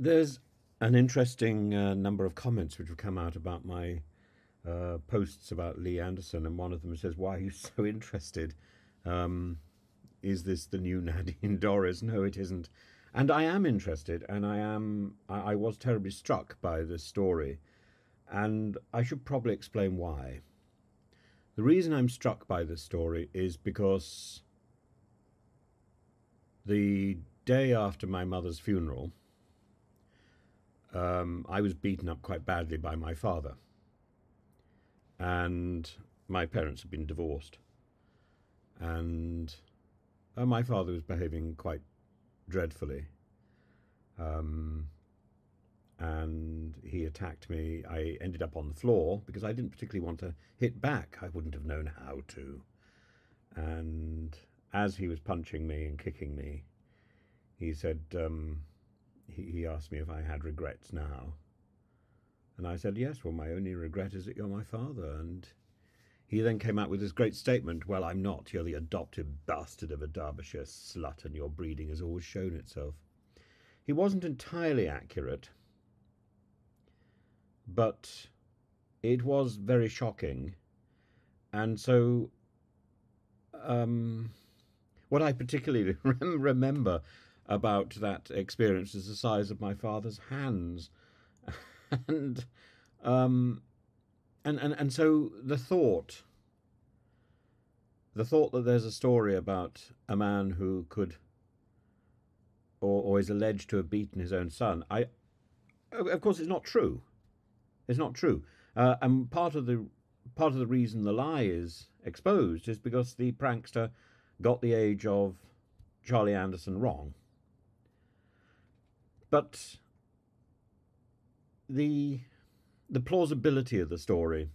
There's an interesting number of comments which have come out about my posts about Lee Anderson, and one of them says, "Why are you so interested? Um, is this the new Nadine Dorries?" No, it isn't. And I am interested, and I was terribly struck by this story, and I should probably explain why. The reason I'm struck by this story is because the day after my mother's funeral, I was beaten up quite badly by my father, and my parents had been divorced, and my father was behaving quite dreadfully, um, and he attacked me. I ended up on the floor because I didn't particularly want to hit back. I wouldn't have known how to. And as he was punching me and kicking me, he said, he asked me if I had regrets now. And I said, yes, well, my only regret is that you're my father. And he then came out with this great statement, well, I'm not. You're the adopted bastard of a Derbyshire slut, and your breeding has always shown itself. He wasn't entirely accurate, but it was very shocking. And so what I particularly remember about that experience is the size of my father's hands. and um, and so the thought that there's a story about a man who could or is alleged to have beaten his own son, I of course it's not true. It's not true. And part of the reason the lie is exposed is because the prankster got the age of Charlie Anderson wrong. But the the plausibility of the story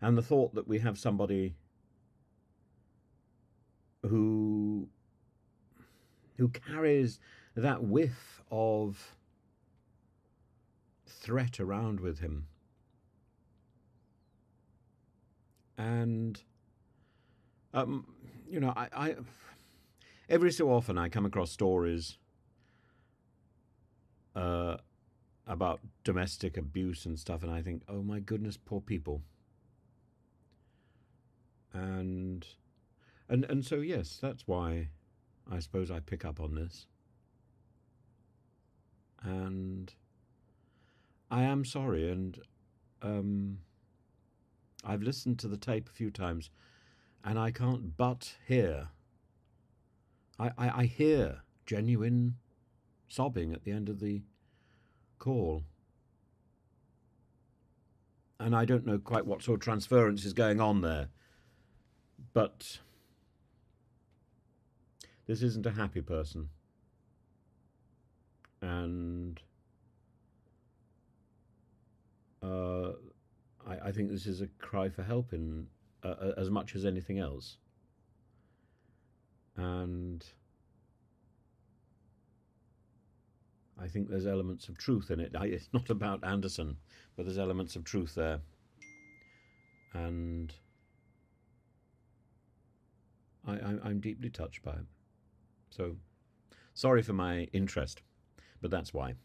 and the thought that we have somebody who carries that whiff of threat around with him, and um, I every so often I come across stories uh, about domestic abuse and stuff, and I think, oh my goodness, poor people. And and so yes, that's why I suppose I pick up on this, and I am sorry, and um, I've listened to the tape a few times, and I can't but hear. I hear genuine sobbing at the end of the call, and I don't know quite what sort of transference is going on there, but this isn't a happy person, and uh, I think this is a cry for help in as much as anything else. And I think there's elements of truth in it. It's not about Anderson, but there's elements of truth there. And I'm deeply touched by it. So sorry for my interest, but that's why.